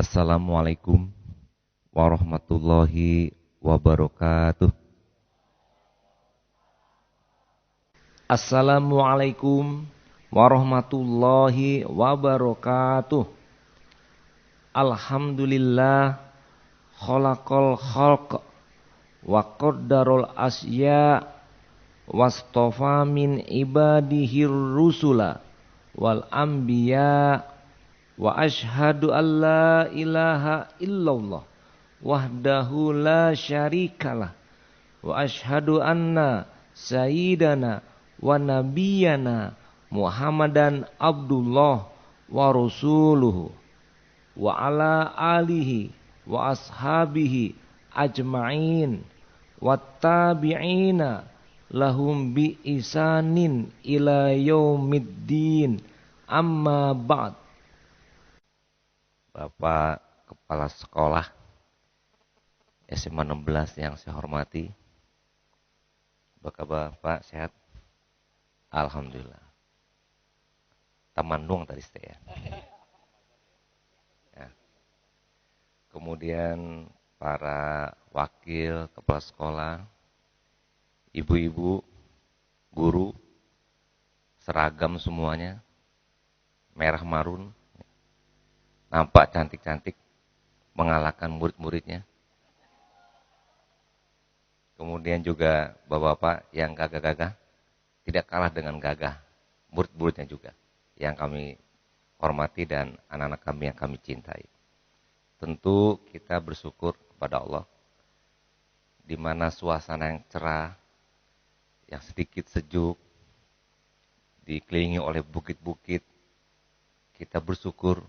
Assalamualaikum warahmatullahi wabarakatuh. Assalamualaikum warahmatullahi wabarakatuh. Alhamdulillah khalaqal khalq wa qaddarul asya wastofa min ibadihir rusula wal anbiya wa ashhadu an la ilaha illallah wahdahu la syarikalah wa ashhadu anna sayyidana wa nabiyyana Muhammadan abdullah wa rasuluhu wa ala alihi wa ashabihi ajma'in wa tabi'ina lahum bi isanin ila yaumiddin amma ba'd. Bapak Kepala Sekolah SMA 16 yang saya hormati, apa kabar Pak? Sehat? Alhamdulillah. Taman doang tadi saya. Ya. Kemudian para wakil kepala sekolah, ibu-ibu, guru, seragam semuanya, merah marun, nampak cantik-cantik, mengalahkan murid-muridnya. Kemudian juga bapak-bapak yang gagah-gagah, tidak kalah dengan gagah, murid-muridnya juga, yang kami hormati dan anak-anak kami yang kami cintai. Tentu kita bersyukur kepada Allah, di mana suasana yang cerah, yang sedikit sejuk, dikelilingi oleh bukit-bukit, kita bersyukur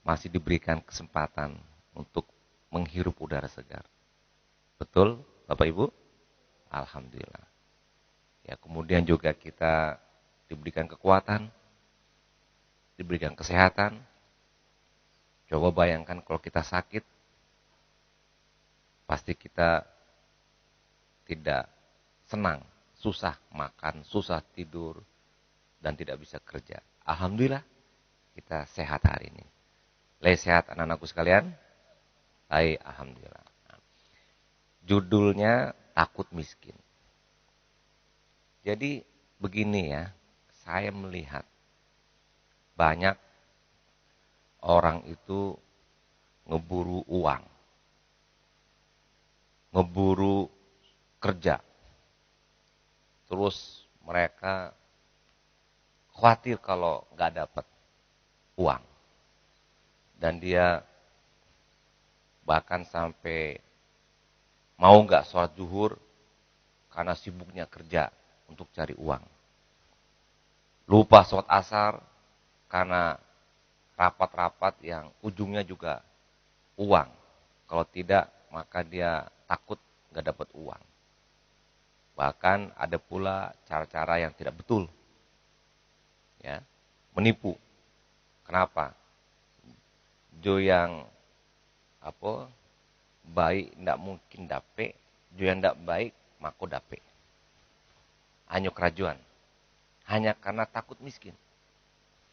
masih diberikan kesempatan untuk menghirup udara segar. Betul, Bapak Ibu? Alhamdulillah. Ya, kemudian juga kita diberikan kekuatan, diberikan kesehatan. Coba bayangkan kalau kita sakit, pasti kita tidak senang, susah makan, susah tidur, dan tidak bisa kerja. Alhamdulillah, kita sehat hari ini. Sehat anak-anakku sekalian? Hai, alhamdulillah. Judulnya takut miskin. Jadi begini ya, saya melihat banyak orang itu ngeburu uang, ngeburu kerja. Terus mereka khawatir kalau nggak dapat uang. Dan dia bahkan sampai mau nggak sholat zuhur karena sibuknya kerja untuk cari uang. Lupa sholat asar karena rapat-rapat yang ujungnya juga uang. Kalau tidak, maka dia takut nggak dapat uang. Bahkan ada pula cara-cara yang tidak betul, ya, menipu. Kenapa? Jo yang baik ndak mungkin dapet, jo yang ndak baik mako dapet. Hanya kerajuan, hanya karena takut miskin,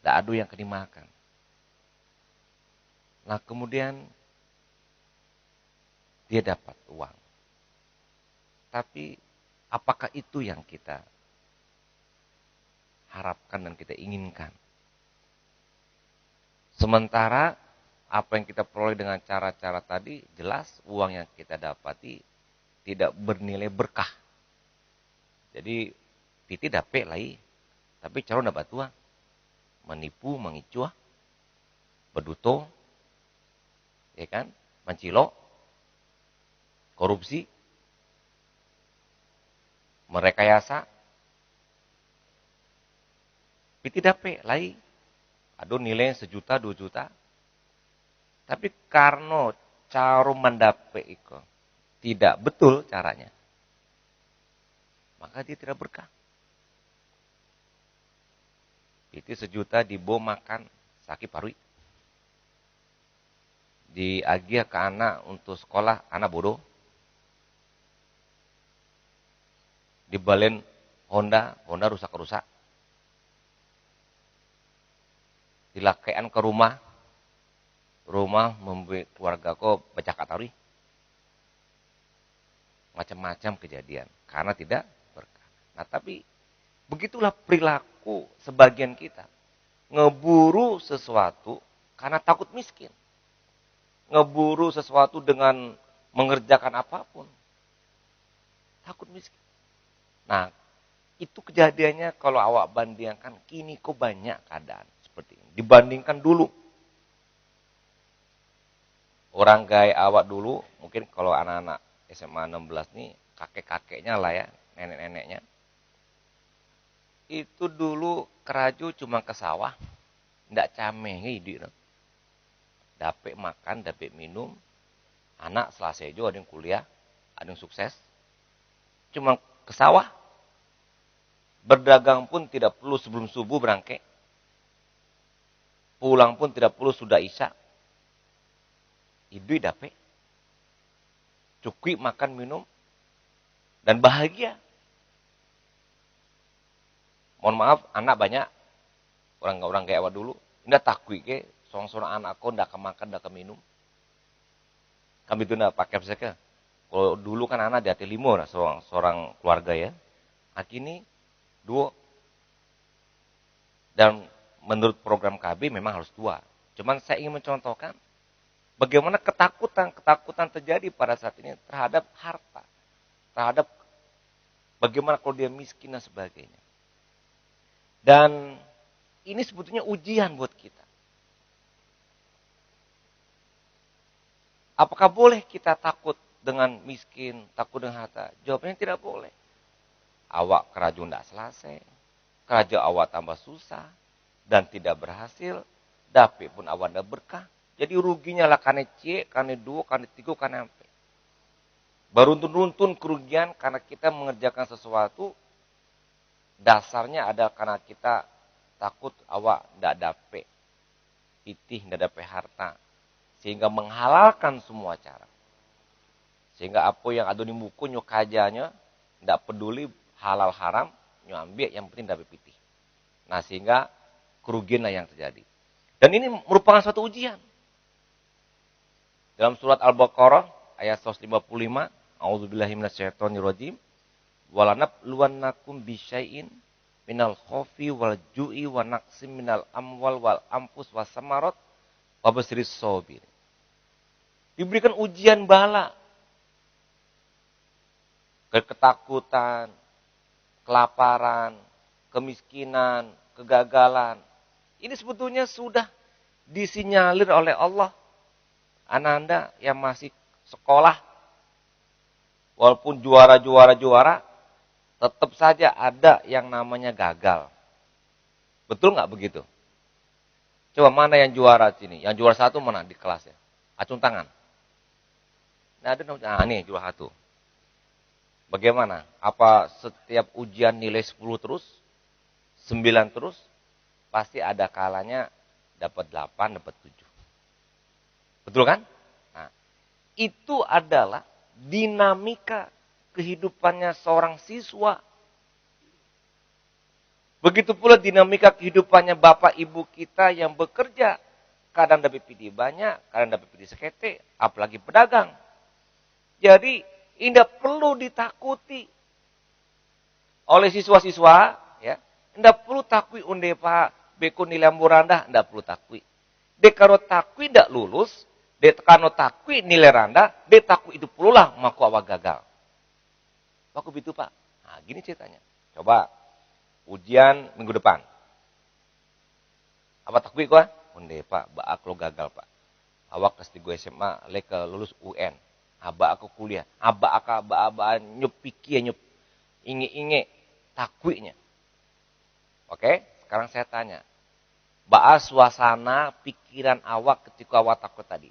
ndak ada yang dimakan. Nah kemudian dia dapat uang. Tapi apakah itu yang kita harapkan dan kita inginkan? Sementara apa yang kita peroleh dengan cara-cara tadi, jelas uang yang kita dapati tidak bernilai berkah. Jadi piti dapet lagi, tapi cara dapat uang, menipu, mengicuah, berduto, ya kan, mencilok, korupsi, merekayasa, piti dapet lagi, ada nilai 1 juta, 2 juta. Tapi karena cara mendapat itu tidak betul caranya, maka dia tidak berkah. Itu 1 juta dibawa makan sakit parui. Diagia ke anak untuk sekolah, anak bodoh. Dibalen Honda rusak-rusak. Dilakaian ke rumah, rumah membuat keluarga kok pecah katari. Macam-macam kejadian karena tidak berkah. Nah, tapi begitulah perilaku sebagian kita. Ngeburu sesuatu karena takut miskin. Ngeburu sesuatu dengan mengerjakan apapun. Takut miskin. Nah, itu kejadiannya kalau awak bandingkan, kini kok banyak keadaan seperti ini. Dibandingkan dulu. Orang gaya awak dulu, mungkin kalau anak-anak SMA 16 nih, kakek-kakeknya lah ya, nenek-neneknya. Itu dulu keraju cuma ke sawah, ndak cameh hidup. Dapet makan, dapet minum, anak selesai juga ada yang kuliah, ada yang sukses. Cuma ke sawah, berdagang pun tidak perlu sebelum subuh berangkat. Pulang pun tidak perlu sudah isya. Hidup dapet. Cukup makan, minum, dan bahagia. Mohon maaf, anak banyak. Orang kayak awak dulu. Ndak takui ke, seorang anak kau ndak makan, ndak minum. Kami itu ndak pakai apa. Kalau dulu kan anak di hati 5 seorang keluarga ya. Kini 2. Dan menurut program KB memang harus 2. Cuman saya ingin mencontohkan bagaimana ketakutan terjadi pada saat ini terhadap harta. Terhadap bagaimana kalau dia miskin dan sebagainya. Dan ini sebetulnya ujian buat kita. Apakah boleh kita takut dengan miskin, takut dengan harta? Jawabannya tidak boleh. Awak kerja tidak selesai, kerja awak tambah susah, dan tidak berhasil, dapet pun awak tidak berkah. Jadi ruginya lah karena C, karena 2, karena 3, karena MP. Beruntun-runtun kerugian karena kita mengerjakan sesuatu, dasarnya ada karena kita takut awak tidak dapet titih, tidak dapet harta. Sehingga menghalalkan semua cara. Sehingga apa yang ada di muku nyok kajanya, tidak peduli halal haram, nyok ambil yang penting dapet pitih. Nah sehingga kerugian yang terjadi. Dan ini merupakan suatu ujian. Dalam surat Al-Baqarah ayat 155, A'udzubillahi minasyaitonirrajim, walanabluwannakum bisyai'in minal khaufi wal ju'i wa naqsim minal amwal wal anfus was samarat wa basyiris sabir. Diberikan ujian bala, ketakutan, kelaparan, kemiskinan, kegagalan. Ini sebetulnya sudah disinyalir oleh Allah. Anak-anak yang masih sekolah, walaupun juara, tetap saja ada yang namanya gagal. Betul nggak begitu? Coba mana yang juara sini? Yang juara 1 mana di kelasnya? Acung tangan. Nah, ini juara 1. Bagaimana? Apa setiap ujian nilai 10 terus? 9 terus? Pasti ada kalanya dapat 8, dapat 7. Betul kan? Nah, itu adalah dinamika kehidupannya seorang siswa. Begitu pula dinamika kehidupannya bapak ibu kita yang bekerja. Kadang dapat PD banyak, kadang dapat PD sekete, apalagi pedagang. Jadi, tidak perlu ditakuti oleh siswa-siswa, ya. Tidak perlu takui unde Pak beko nilai rendah, tidak perlu takui. Dek kalau takui tidak lulus, dek kalau takui nilai rendah, dek takui itu pululah maku awak gagal. Aku begitu Pak. Nah, gini ceritanya. Coba ujian minggu depan. Apa takui kau? Unde Pak, baak lo gagal Pak. Awak kelas 3 SMA, lek lulus UN. Aba aku kuliah, aba nyup pikir, nyup inge takuinya. Oke, sekarang saya tanya. Baas suasana pikiran awak ketika awak takut tadi.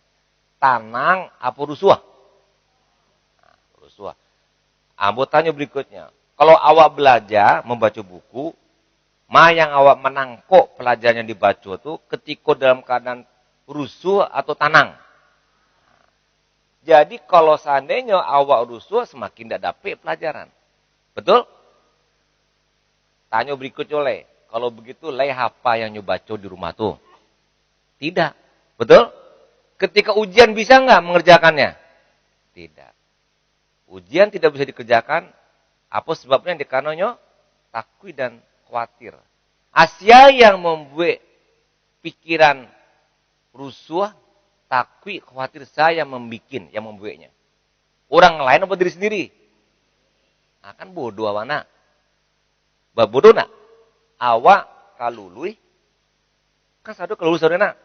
Tanang apa rusuh? Nah, rusuh. Ambo tanya berikutnya. Kalau awak belajar membaca buku, yang awak menangkok pelajaran yang dibaca itu ketika dalam keadaan rusuh atau tanang. Jadi kalau seandainya awak rusuh semakin tidak dapat pelajaran. Betul? Tanya berikutnya oleh. Kalau begitu, apa yang nyobaco di rumah tuh? Tidak. Betul? Ketika ujian bisa nggak mengerjakannya? Tidak. Ujian tidak bisa dikerjakan. Apa sebabnya? Dikarenanya takwi dan khawatir. Asia yang membuat pikiran rusuh, takwi, khawatir saya yang membuatnya. Orang lain apa diri sendiri? Akan bodoh awana. Bodoh nak? Awak kalului. Kan sadu kalului saudara.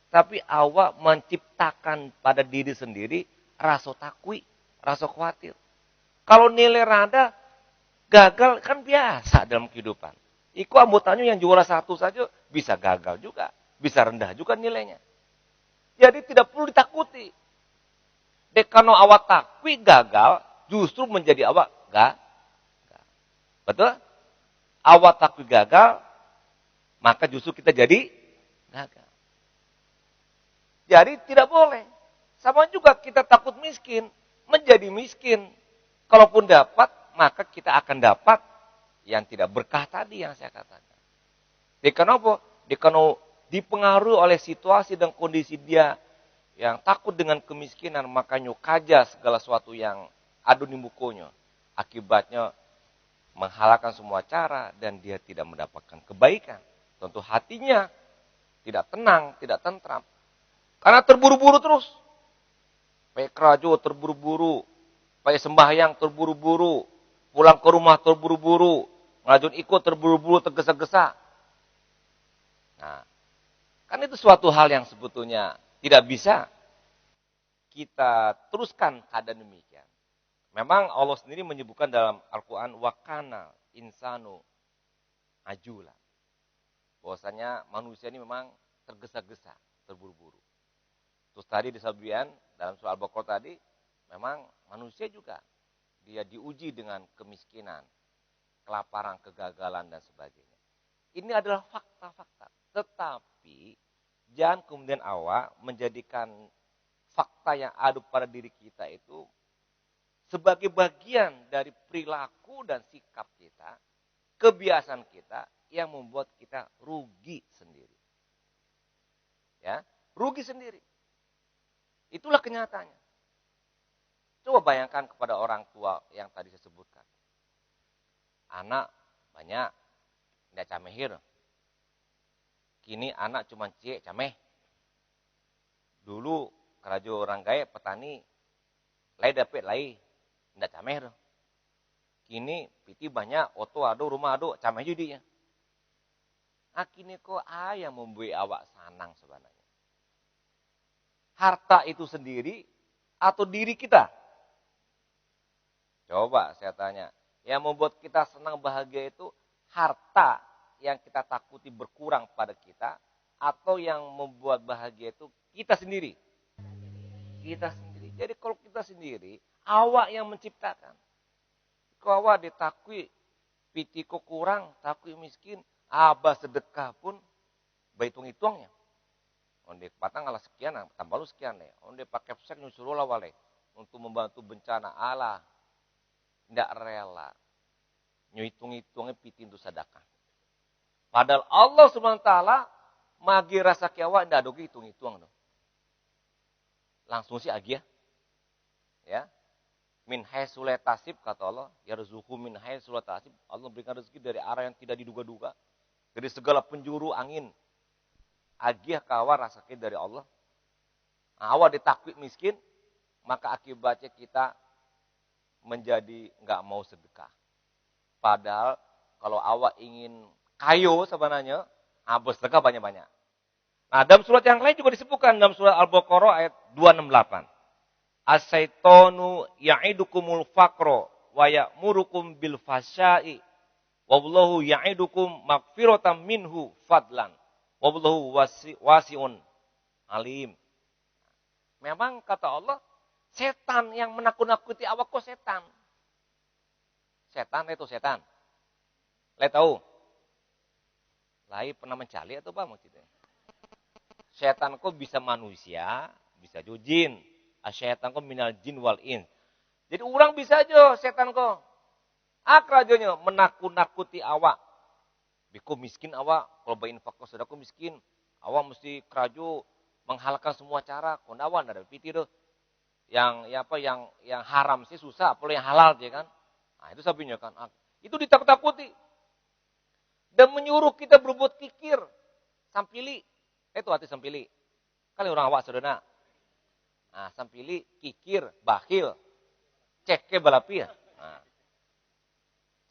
Tapi awak menciptakan pada diri sendiri rasa takwi, rasa khawatir. Kalau nilai rada gagal kan biasa dalam kehidupan. Iku anggotanya yang juara 1 saja bisa gagal juga. Bisa rendah juga nilainya. Jadi tidak perlu ditakuti. Dekano awak takwi gagal, justru menjadi awak gagal. Betul? Awak takwi gagal, maka justru kita jadi gagal. Jadi tidak boleh. Sama juga kita takut miskin, menjadi miskin. Kalaupun dapat, maka kita akan dapat yang tidak berkah tadi yang saya katakan. Kenapa? Karena dipengaruhi oleh situasi dan kondisi dia yang takut dengan kemiskinan, makanya kaja segala sesuatu yang ada di mukonya. Akibatnya menghalalkan semua cara dan dia tidak mendapatkan kebaikan. Tentu hatinya tidak tenang, tidak tentram. Karena terburu-buru terus. Pakai kerajo terburu-buru. Pakai sembahyang terburu-buru. Pulang ke rumah terburu-buru. Ngelajun ikut terburu-buru, tergesa-gesa. Nah, kan itu suatu hal yang sebetulnya tidak bisa kita teruskan keadaan demikian. Memang Allah sendiri menyebutkan dalam Al-Quran, wakana insanu ajula. Bahwasanya manusia ini memang tergesa-gesa, terburu-buru. Terus tadi disebutkan dalam surah Al-Baqarah tadi, memang manusia juga dia diuji dengan kemiskinan, kelaparan, kegagalan dan sebagainya. Ini adalah fakta-fakta. Tetapi jangan kemudian awak menjadikan fakta yang ada pada diri kita itu sebagai bagian dari perilaku dan sikap kita, kebiasaan kita yang membuat kita rugi sendiri. Ya, rugi sendiri. Itulah kenyataannya. Coba bayangkan kepada orang tua yang tadi saya sebutkan. Anak banyak, tidak camehir. Kini anak cuma cie cameh. Dulu kerajo orang gaya petani, lai dapet lai, tidak cameh. Kini piti banyak, oto ado, rumah ado, cameh judinya. Kini kok yang membuat awak sanang sebenarnya. Harta itu sendiri atau diri kita? Coba saya tanya. Yang membuat kita senang bahagia itu harta yang kita takuti berkurang pada kita atau yang membuat bahagia itu kita sendiri? Kita sendiri. Jadi kalau kita sendiri, awak yang menciptakan. Kalau awak ditakui, pitiko kurang, takui miskin, abah sedekah pun, berhitung-hitungnya. Onde patang ala sekian, tambah lu sekian deh. Onde pakai pesek nyusuruh lah wale. Untuk membantu bencana Allah. Tidak rela. Nyitung-hitungnya piti untuk sedekah. Padahal Allah SWT magi rasa kiawa tidak ada hitung-hitung. Langsung sih agi ya. Min haitsulat tasib kata Allah. Ya rezuku min haitsulat tasib. Allah berikan rezeki dari arah yang tidak diduga-duga. Dari segala penjuru angin. Agih kawa rasakit dari Allah. Awak ditakwid miskin, maka akibatnya kita menjadi nggak mau sedekah. Padahal kalau awak ingin kayo sebenarnya, sedekah banyak-banyak. Nah, dalam surat yang lain juga disebutkan dalam surat Al-Baqarah ayat 268. As-syaitonu ya'idukumul faqra wa ya'murukum bil fasya'i wallahu ya'idukum magfiratan minhu fadlan. Wallahu wasi'un alim. Memang kata Allah, setan yang menakut-nakuti awak kok setan. Setan itu setan. Lai tahu? Lai pernah mencari atau apa maksudnya? Setan kok bisa manusia, bisa jin. Asyaitan kok minal jin wal in. Jadi orang bisa aja setan kok. Akrajonya menakut-nakuti awak. Biko miskin awak, kalau bayin fakir sedekah miskin, awak mesti kerajo menghalalkan semua cara, kondawan ada piti tuh. Yang haram sih susah, apalagi yang halal dia kan. Nah, itu sapinya kan. Itu ditakut-takuti. Dan menyuruh kita berbuat kikir. Sampili. Itu arti sampili. Kali orang awak saudara. Nah, sampili, kikir, bakhil. Ceke balapi ya. Nah,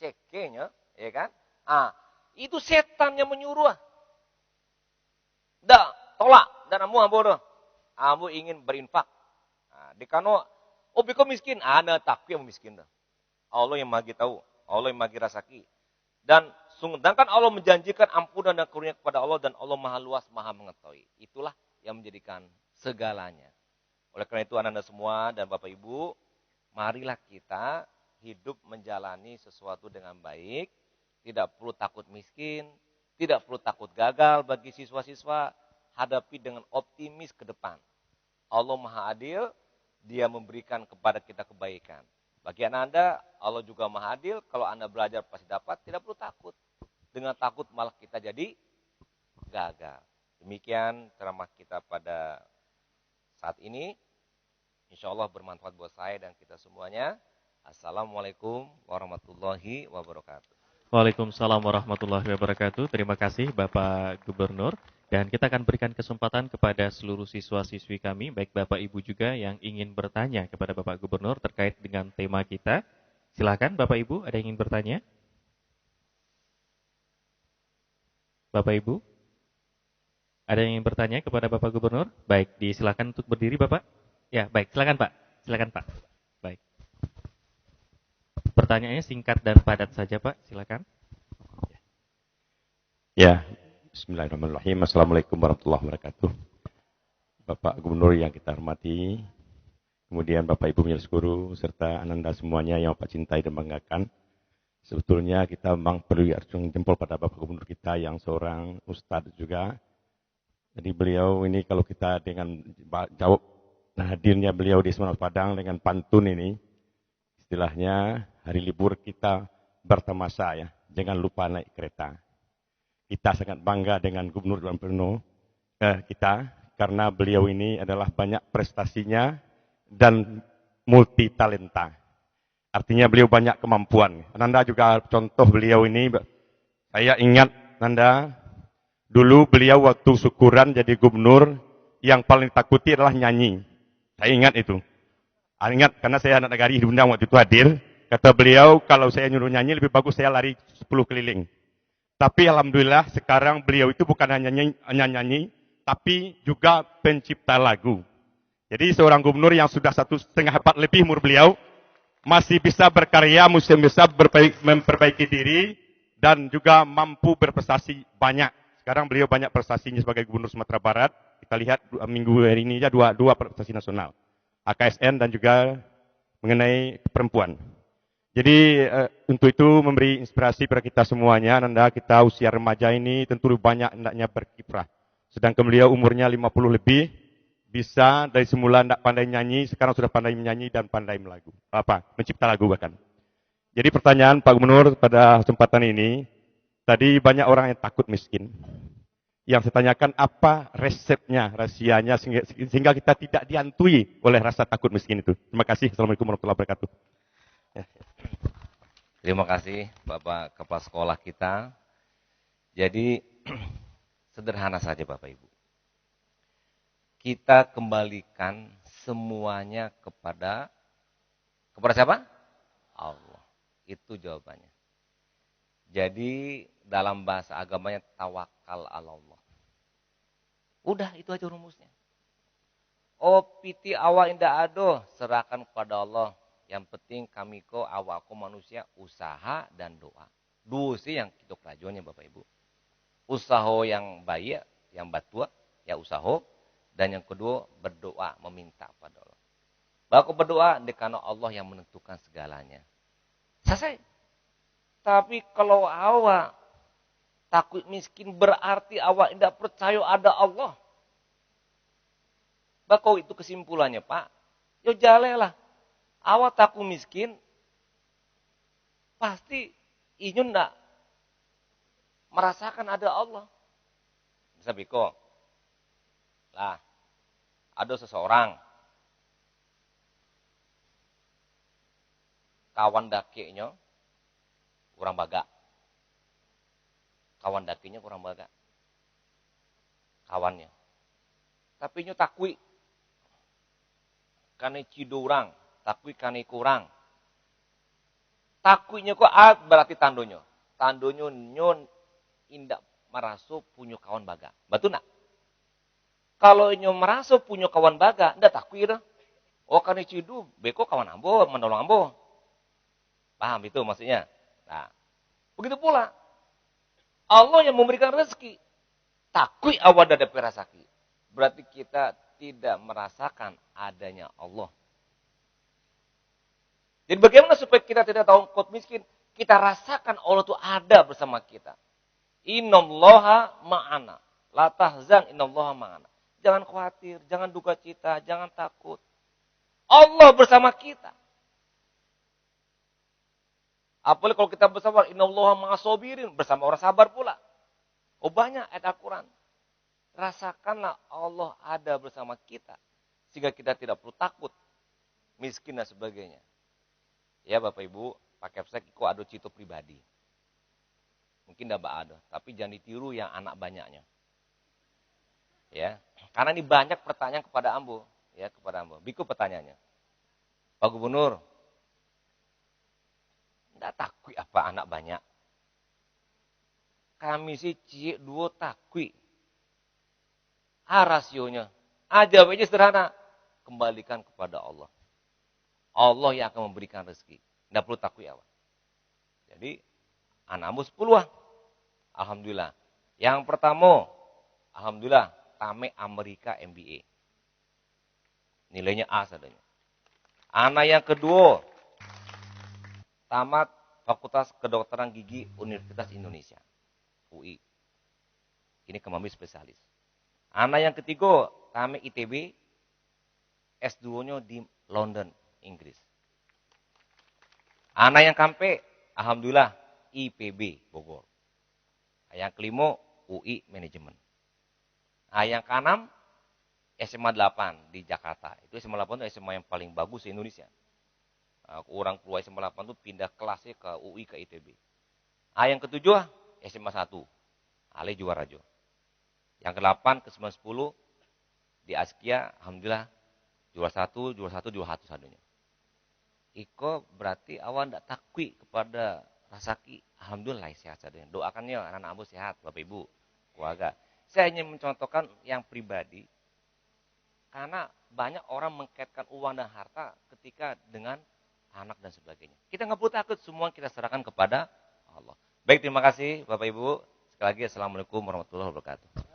cekenya, ya kan? Itu setan yang menyuruh. Dah, tolak. Dan amu bodoh. Amu ingin berinfak. Dikano, biko miskin. Ada takwi yang miskin dah. Allah yang magi tahu. Allah yang magi rasaki. Dan sedangkan Allah menjanjikan ampunan dan karunia kepada Allah. Dan Allah maha luas, maha mengetahui. Itulah yang menjadikan segalanya. Oleh karena itu anak-anak semua dan Bapak Ibu, marilah kita hidup menjalani sesuatu dengan baik. Tidak perlu takut miskin. Tidak perlu takut gagal bagi siswa-siswa. Hadapi dengan optimis ke depan. Allah maha adil. Dia memberikan kepada kita kebaikan. Bagi Anda, Allah juga maha adil. Kalau Anda belajar pasti dapat, tidak perlu takut. Dengan takut malah kita jadi gagal. Demikian ceramah kita pada saat ini. Insya Allah bermanfaat buat saya dan kita semuanya. Assalamualaikum warahmatullahi wabarakatuh. Waalaikumsalam warahmatullahi wabarakatuh. Terima kasih Bapak Gubernur. Dan kita akan berikan kesempatan kepada seluruh siswa-siswi kami, baik Bapak Ibu juga yang ingin bertanya kepada Bapak Gubernur terkait dengan tema kita. Silakan Bapak Ibu, ada yang ingin bertanya? Bapak Ibu, ada yang ingin bertanya kepada Bapak Gubernur? Baik, disilakan untuk berdiri Bapak. Ya, baik, silakan Pak. Silakan Pak. Baik. Pertanyaannya singkat dan padat saja Pak, silakan. Ya, bismillahirrahmanirrahim. Assalamualaikum warahmatullahi wabarakatuh. Bapak Gubernur yang kita hormati, kemudian Bapak Ibu Majelis Guru, serta Ananda semuanya yang Bapak cintai dan banggakan. Sebetulnya kita memang perlu acung jempol pada Bapak Gubernur kita yang seorang ustadz juga. Jadi beliau ini kalau kita dengan jawab hadirnya beliau di Semarang Padang dengan pantun ini, istilahnya hari libur kita bertamasa ya, jangan lupa naik kereta. Kita sangat bangga dengan Gubernur Ridwan Kamil kita karena beliau ini adalah banyak prestasinya dan multi talenta. Artinya beliau banyak kemampuan. Nanda juga contoh beliau ini. Saya ingat Nanda dulu beliau waktu syukuran jadi gubernur yang paling takuti adalah nyanyi. Saya ingat itu. Ingat karena saya anak negari diundang waktu itu hadir. Kata beliau kalau saya nyuruh nyanyi lebih bagus saya lari 10 keliling. Tapi alhamdulillah sekarang beliau itu bukan hanya nyanyi, tapi juga pencipta lagu. Jadi seorang gubernur yang sudah 1,5 abad lebih umur beliau, masih bisa berkarya, masih bisa memperbaiki diri, dan juga mampu berprestasi banyak. Sekarang beliau banyak prestasinya sebagai gubernur Sumatera Barat. Kita lihat minggu hari ini aja dua prestasi nasional. AKSN dan juga mengenai perempuan. Jadi untuk itu memberi inspirasi pada kita semuanya, Nanda kita usia remaja ini tentu banyak hendaknya berkiprah. Sedangkan beliau umurnya 50 lebih, bisa dari semula tidak pandai nyanyi, sekarang sudah pandai menyanyi dan pandai mencipta lagu bahkan. Jadi pertanyaan Pak Gubernur pada kesempatan ini, tadi banyak orang yang takut miskin. Yang saya tanyakan apa resepnya, rahasianya sehingga kita tidak dihantui oleh rasa takut miskin itu. Terima kasih. Assalamualaikum warahmatullahi wabarakatuh. Terima kasih Bapak Kepala Sekolah kita. Jadi sederhana saja Bapak Ibu. Kita kembalikan semuanya kepada siapa? Allah. Itu jawabannya. Jadi dalam bahasa agamanya tawakal ala Allah. Udah itu aja rumusnya. Piti awak indah ado serahkan kepada Allah. Yang penting kami awakku manusia usaha dan doa. Dua sih yang kita kerajuannya Bapak Ibu. Usaha yang baik, yang batua, ya usaha. Dan yang kedua berdoa, meminta pada Allah. Baku berdoa, karena Allah yang menentukan segalanya. Selesai. Tapi kalau awak takut miskin berarti awak tidak percaya ada Allah. Baku itu kesimpulannya Pak. Yo jalelah. Awak takut miskin, pasti inyun tidak merasakan ada Allah. Bisa biko. Lah, ada seseorang kawan dakinya kurang baga. Kawan dakinya kurang baga. Kawannya. Tapi nyo takwi. Kane cido orang, takwi kane kurang. Takwinya kok berarti tandonyo. Tandonyo nyon indak merasa punya kawan baga. Betul nak? Kalau nyo merasa punya kawan baga, ndak takwi dah. Oh kane cido, beko kawan ambo, menolong ambo. Paham itu maksudnya? Nah, begitu pula. Allah yang memberikan rezeki. Takwi awal dari perasaki. Berarti kita tidak merasakan adanya Allah. Jadi bagaimana supaya kita tidak tahu kot miskin? Kita rasakan Allah itu ada bersama kita. Innallaha ma'ana. La tahzan innallaha ma'ana. Jangan khawatir, jangan duka cita, jangan takut. Allah bersama kita. Apalagi kalau kita bersabar, innallaha ma'asobirin, bersama orang sabar pula. Oh banyak ayat Al-Quran. Rasakanlah Allah ada bersama kita. Sehingga kita tidak perlu takut, miskin dan sebagainya. Ya Bapak Ibu, Pak Kepsek itu ada cito pribadi. Mungkin tidak ada, tapi jangan ditiru yang anak banyaknya. Ya, karena ini banyak pertanyaan kepada Ambo. Ya, kepada Ambo. Biku pertanyaannya. Pak Gubernur, tidak takwi apa anak banyak. Kami sih cik dua takwi. Rasionya. Jawabnya sederhana. Kembalikan kepada Allah. Allah yang akan memberikan rezeki. Tidak perlu takwi awal. Jadi, anakmu 10. Alhamdulillah. Yang pertama, alhamdulillah, tamek Amerika MBA. Nilainya A sadanya. Anak yang kedua, tamat Fakultas Kedokteran Gigi Universitas Indonesia. UI. Ini kemampuan spesialis. Anak yang ketiga, tamek ITB. S2-nya di London, Inggris. Anak yang kampe, alhamdulillah, IPB, Bogor. Yang kelima, UI Manajemen. Yang keenam, SMA 8 di Jakarta. Itu SMA 8 itu SMA yang paling bagus di Indonesia. Orang keluar SMA 8 itu pindah kelasnya ke UI, ke ITB. Yang ketujuh, SMA 1. Ale juara rajo. Yang ke-8, ke-9, 10 di Askia, alhamdulillah juara 1 sadunya. Iko berarti awan tidak takwi kepada rasaki. Alhamdulillah sehat sadunya. Doakan ya anak-anak Ambo sehat, Bapak Ibu, keluarga. Saya hanya mencontohkan yang pribadi. Karena banyak orang mengkaitkan uang dan harta ketika dengan anak dan sebagainya. Kita nggak perlu takut, semua kita serahkan kepada Allah. Baik, terima kasih Bapak Ibu. Sekali lagi, Assalamualaikum warahmatullahi wabarakatuh.